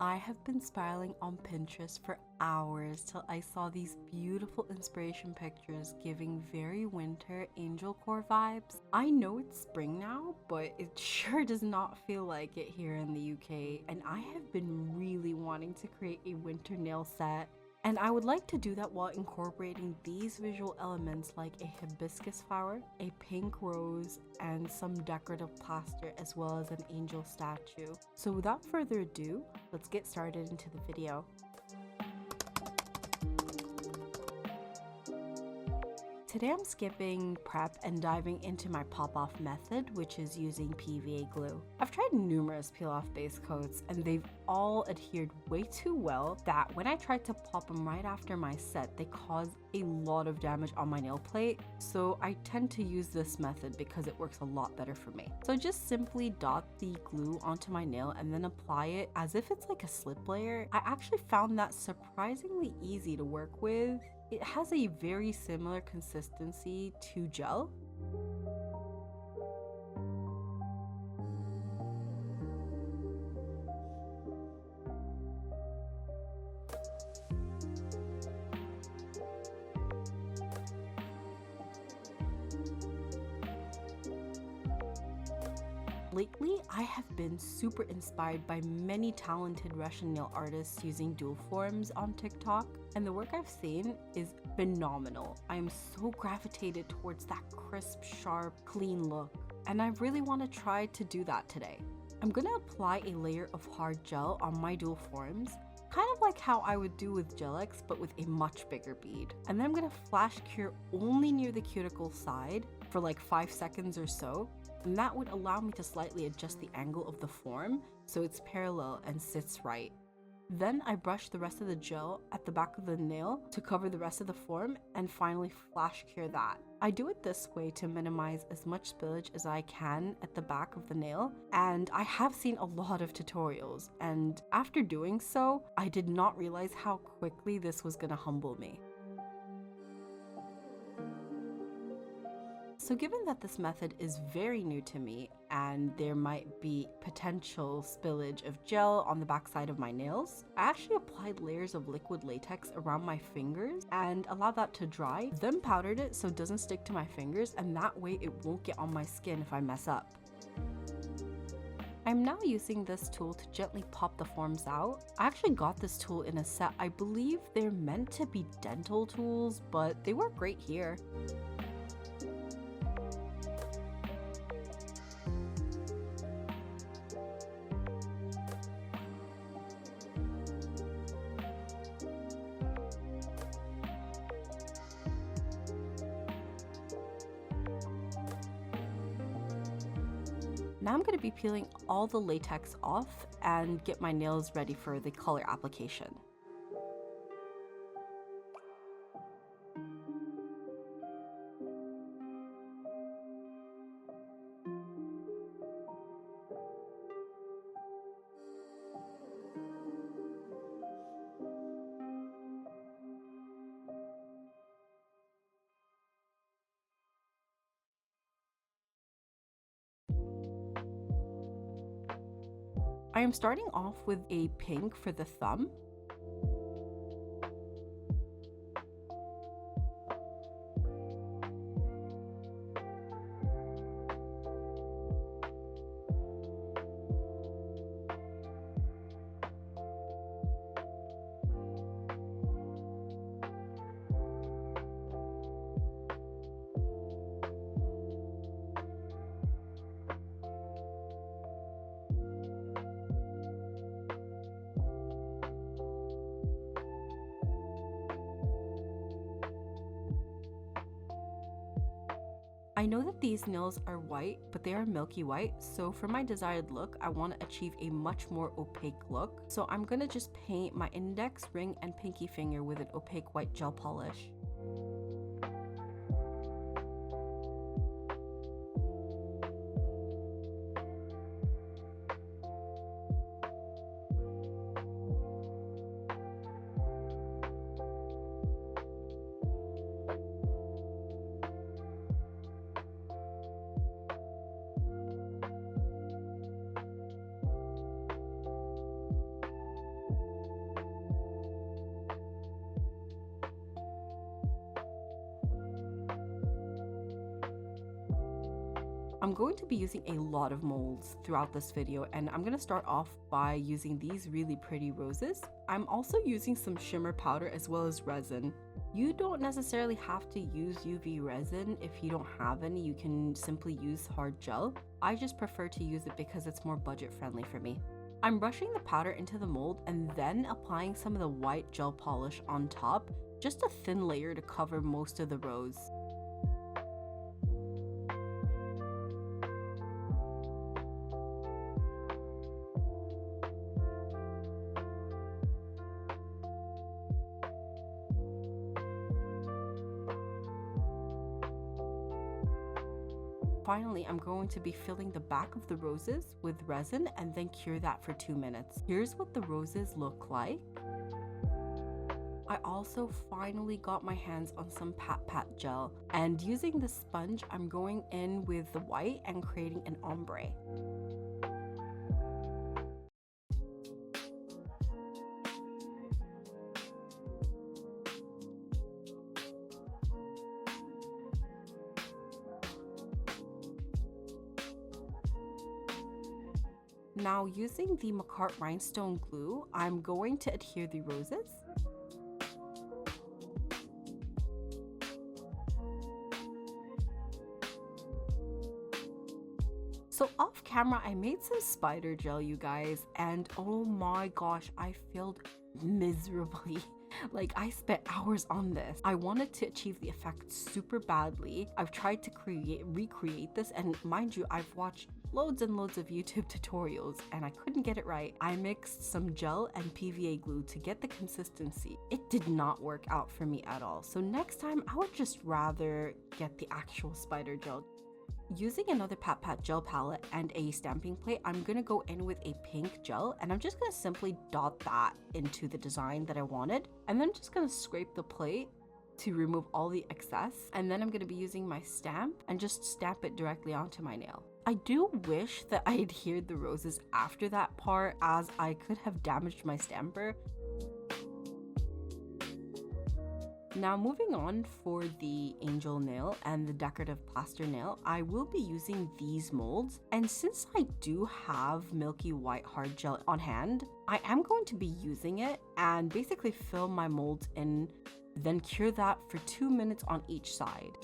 I have been spiraling on Pinterest for hours till I saw these beautiful inspiration pictures giving very winter angelcore vibes. I know it's spring now, but it sure does not feel like it here in the UK, and I have been really wanting to create a winter nail set. And I would like to do that while incorporating these visual elements like a hibiscus flower, a pink rose, and some decorative plaster, as well as an angel statue. So without further ado, let's get started into the video. Today I'm skipping prep and diving into my pop-off method, which is using PVA glue. I've tried numerous peel-off base coats and they've all adhered way too well that when I tried to pop them right after my set, they caused a lot of damage on my nail plate. So I tend to use this method because it works a lot better for me. So just simply dot the glue onto my nail and then apply it as if it's like a slip layer. I actually found that surprisingly easy to work with. It has a very similar consistency to gel. Lately, I have been super inspired by many talented Russian nail artists using dual forms on TikTok, and the work I've seen is phenomenal. I am so gravitated towards that crisp, sharp, clean look, and I really want to try to do that today. I'm going to apply a layer of hard gel on my dual forms, kind of like how I would do with 𝒲𝒾𝓃𝓉, but with a much bigger bead. And then I'm going to flash cure only near the cuticle side for like 5 seconds or so. And that would allow me to slightly adjust the angle of the form so it's parallel and sits right. Then I brush the rest of the gel at the back of the nail to cover the rest of the form and finally flash cure that. I do it this way to minimize as much spillage as I can at the back of the nail, and I have seen a lot of tutorials, and after doing so, I did not realize how quickly this was gonna humble me. So given that this method is very new to me and there might be potential spillage of gel on the backside of my nails, I actually applied layers of liquid latex around my fingers and allowed that to dry, then powdered it so it doesn't stick to my fingers, and that way it won't get on my skin if I mess up. I'm now using this tool to gently pop the forms out. I actually got this tool in a set. I believe they're meant to be dental tools, but they work great here. Now I'm going to be peeling all the latex off and get my nails ready for the color application. I am starting off with a pink for the thumb. I know that these nails are white, but they are milky white, so for my desired look, I want to achieve a much more opaque look. So I'm going to just paint my index, ring, and pinky finger with an opaque white gel polish. I'm going to be using a lot of molds throughout this video, and I'm going to start off by using these really pretty roses. I'm also using some shimmer powder as well as resin. You don't necessarily have to use UV resin. If you don't have any, you can simply use hard gel. I just prefer to use it because it's more budget friendly for me. I'm brushing the powder into the mold and then applying some of the white gel polish on top, just a thin layer to cover most of the rose. Finally, I'm going to be filling the back of the roses with resin and then cure that for 2 minutes. Here's what the roses look like. I also finally got my hands on some Patpat Gel, and using the sponge, I'm going in with the white and creating an ombre. Now, using the 𝒤𝓃 rhinestone glue, I'm going to adhere the roses. So off camera, I made some spider gel, you guys, and oh my gosh, I failed miserably. Like, I spent hours on this. I wanted to achieve the effect super badly. I've tried to recreate this, and mind you, I've watched loads and loads of YouTube tutorials and I couldn't get it right. I mixed some gel and PVA glue to get the consistency. It did not work out for me at all. So next time I would just rather get the actual spider gel. Using another Patpat Gel palette and a stamping plate, I'm going to go in with a pink gel and I'm just going to simply dot that into the design that I wanted. And then I'm just going to scrape the plate to remove all the excess. And then I'm going to be using my stamp and just stamp it directly onto my nail. I do wish that I adhered the roses after that part, as I could have damaged my stamper. Now moving on for the angel nail and the decorative plaster nail, I will be using these molds. And since I do have milky white hard gel on hand, I am going to be using it and basically fill my molds in, then cure that for 2 minutes on each side.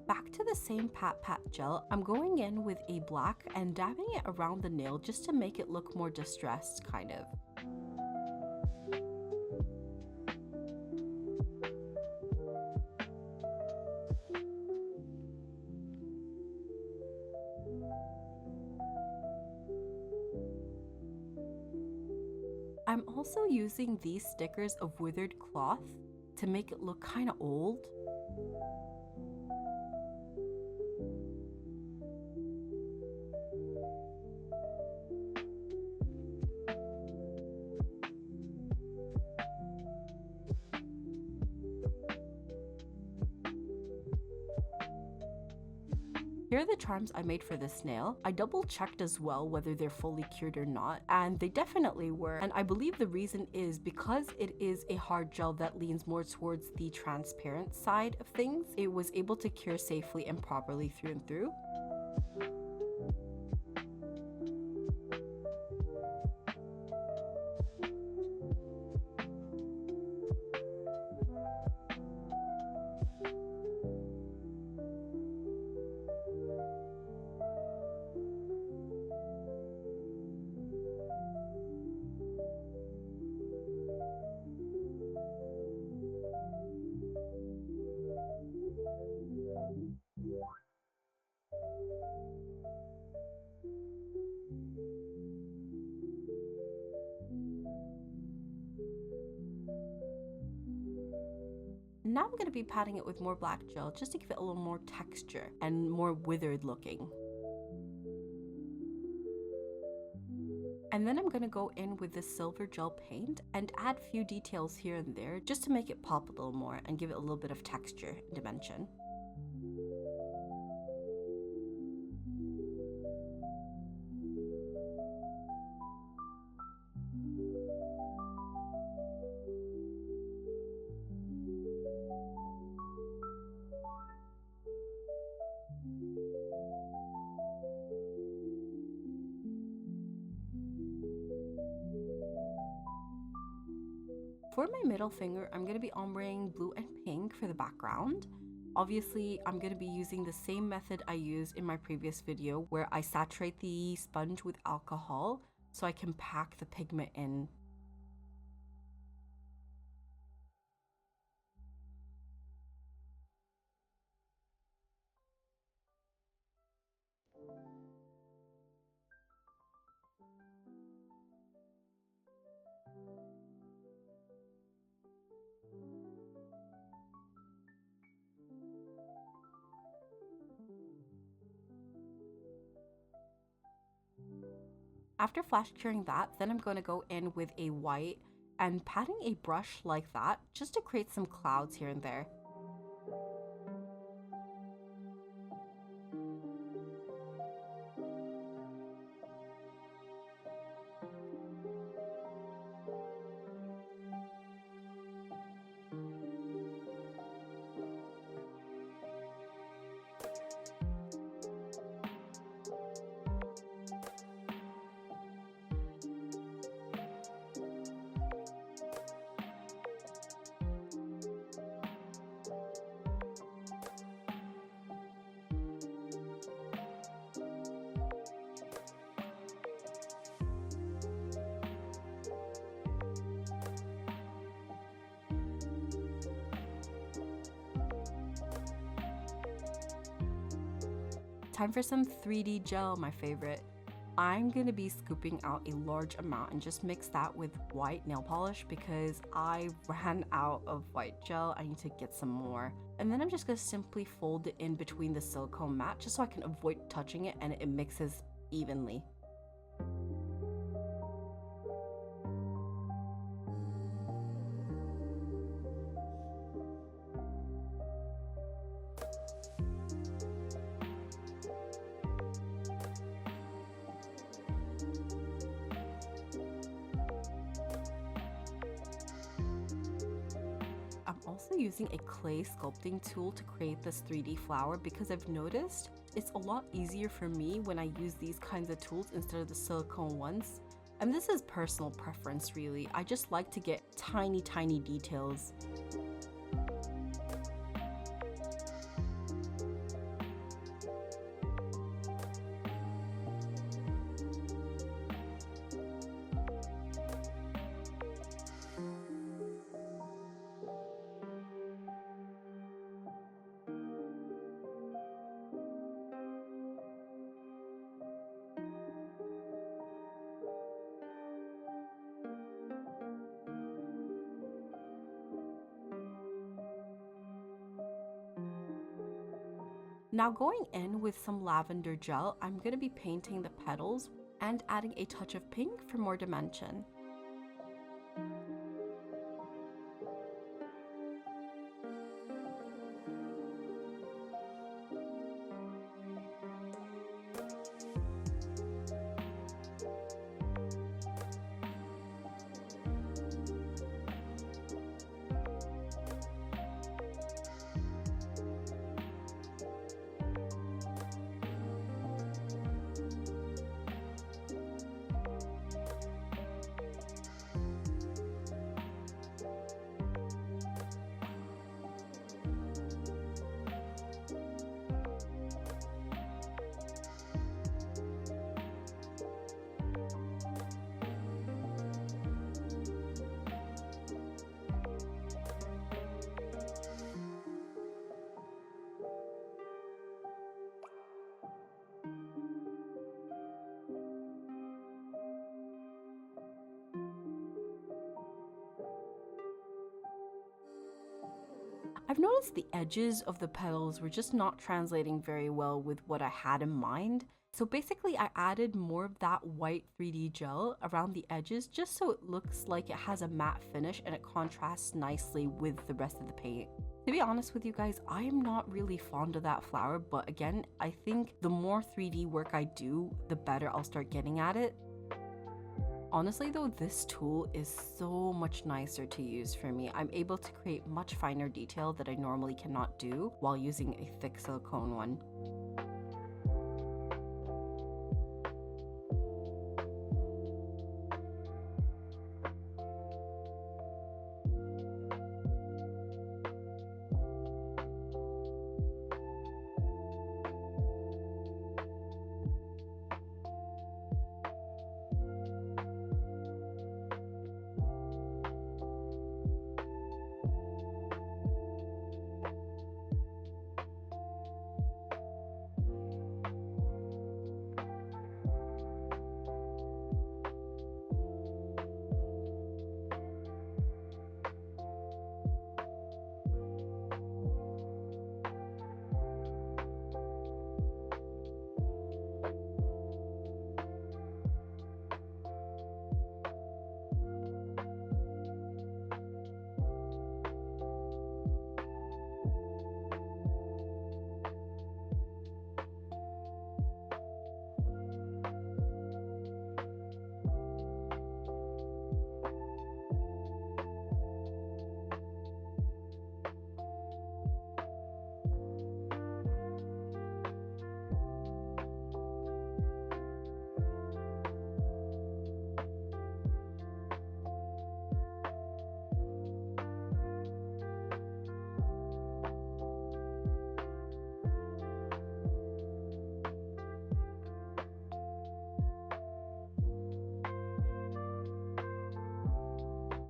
Back to the same Patpat Gel, I'm going in with a black and dabbing it around the nail just to make it look more distressed, kind of. I'm also using these stickers of withered cloth to make it look kind of old. Here are the charms I made for this nail. I double checked as well whether they're fully cured or not, and they definitely were. And I believe the reason is because it is a hard gel that leans more towards the transparent side of things. It was able to cure safely and properly through and through. Now I'm going to be patting it with more black gel just to give it a little more texture and more withered looking. And then I'm going to go in with this silver gel paint and add a few details here and there just to make it pop a little more and give it a little bit of texture and dimension. For my middle finger, I'm going to be ombreing blue and pink for the background. Obviously, I'm going to be using the same method I used in my previous video where I saturate the sponge with alcohol so I can pack the pigment in. After flash curing that, then I'm going to go in with a white and patting a brush like that just to create some clouds here and there. Time for some 3D gel, my favorite. I'm going to be scooping out a large amount and just mix that with white nail polish because I ran out of white gel. I need to get some more. And then I'm just going to simply fold it in between the silicone mat just so I can avoid touching it and it mixes evenly. I'm also using a clay sculpting tool to create this 3D flower because I've noticed it's a lot easier for me when I use these kinds of tools instead of the silicone ones. And this is personal preference really, I just like to get tiny details. Now going in with some lavender gel, I'm going to be painting the petals and adding a touch of pink for more dimension. I've noticed the edges of the petals were just not translating very well with what I had in mind, So basically I added more of that white 3D gel around the edges just so it looks like it has a matte finish and it contrasts nicely with the rest of the paint. To be honest with you guys, I am not really fond of that flower, but again, I think the more 3D work I do, the better I'll start getting at it. Honestly though, this tool is so much nicer to use for me. I'm able to create much finer detail that I normally cannot do while using a thick silicone one.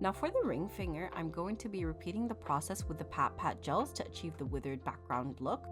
Now for the ring finger, I'm going to be repeating the process with the Patpat gels to achieve the withered background look.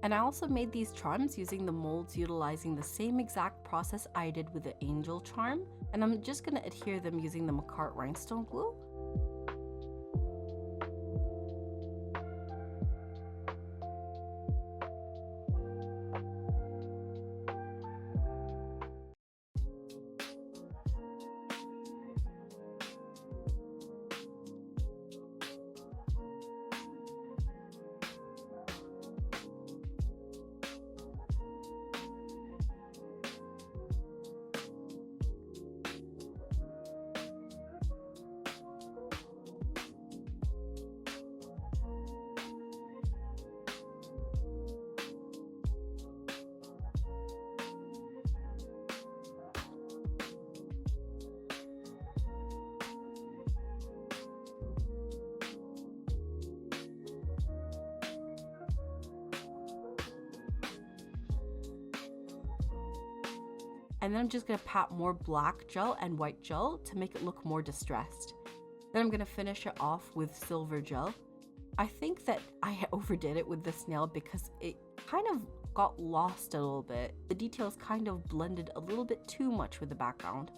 And I also made these charms using the molds utilizing the same exact process I did with the angel charm, and I'm just going to adhere them using the 𝒞𝑜𝓇𝑒 rhinestone glue. And then I'm just going to pat more black gel and white gel to make it look more distressed. Then I'm going to finish it off with silver gel. I think that I overdid it with this nail because it kind of got lost a little bit. The details kind of blended a little bit too much with the background.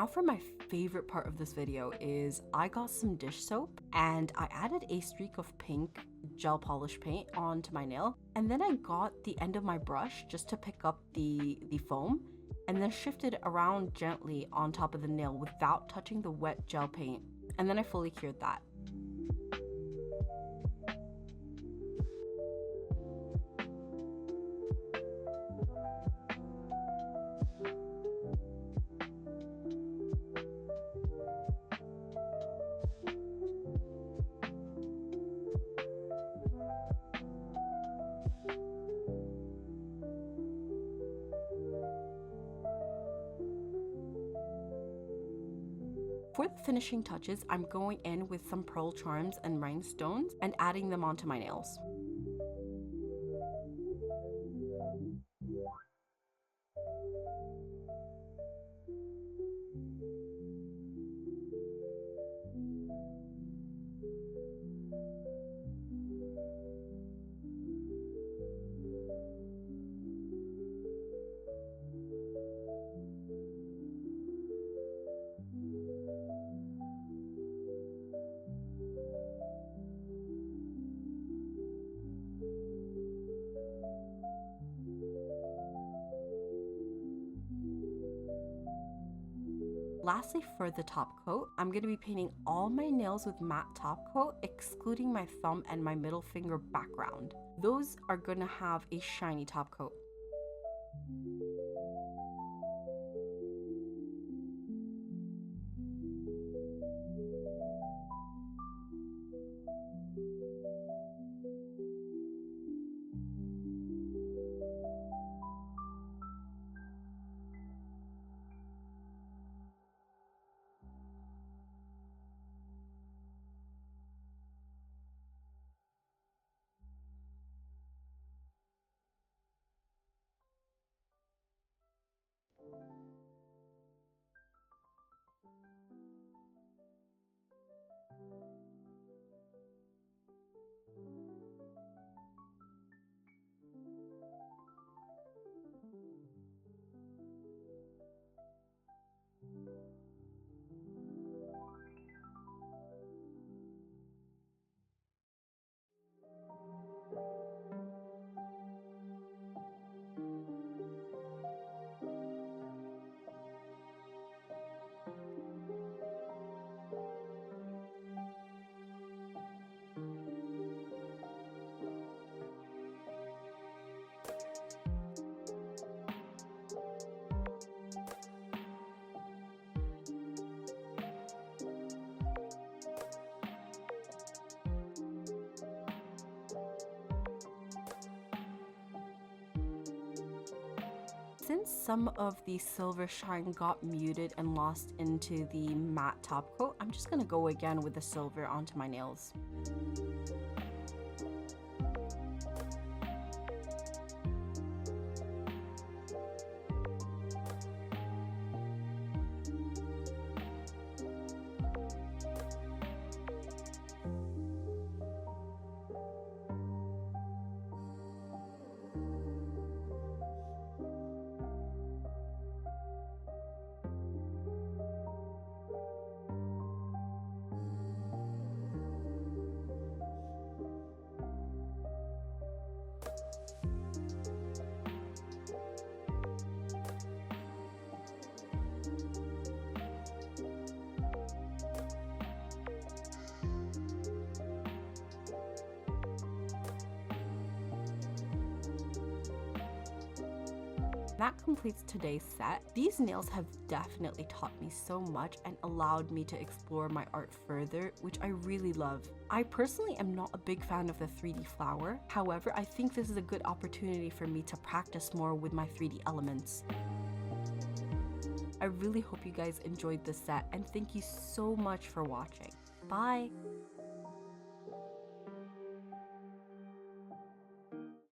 Now for my favorite part of this video is I got some dish soap and I added a streak of pink gel polish paint onto my nail, and then I got the end of my brush just to pick up the foam and then shifted around gently on top of the nail without touching the wet gel paint, and then I fully cured that. For the finishing touches, I'm going in with some pearl charms and rhinestones and adding them onto my nails. Lastly, for the top coat, I'm going to be painting all my nails with matte top coat, excluding my thumb and my middle finger background. Those are going to have a shiny top coat. Since some of the silver shine got muted and lost into the matte top coat, I'm just going to go again with the silver onto my nails. That completes today's set. These nails have definitely taught me so much and allowed me to explore my art further, which I really love. I personally am not a big fan of the 3D flower. However, I think this is a good opportunity for me to practice more with my 3D elements. I really hope you guys enjoyed this set, and thank you so much for watching. Bye!